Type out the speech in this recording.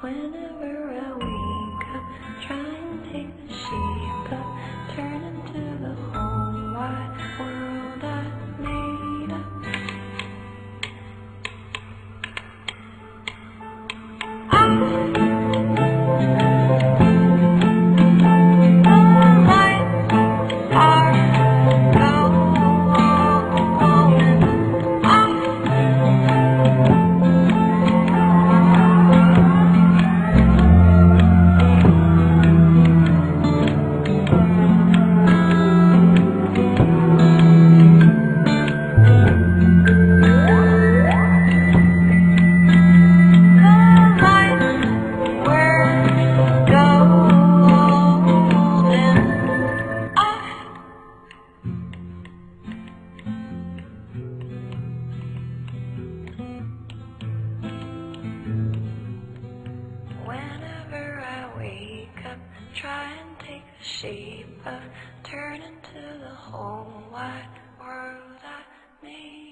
Whenever I wake up, try and take the shape of, turn into the whole wide world I made up. Whenever I wake up, try and take the shape of, turn into the whole wide world I made.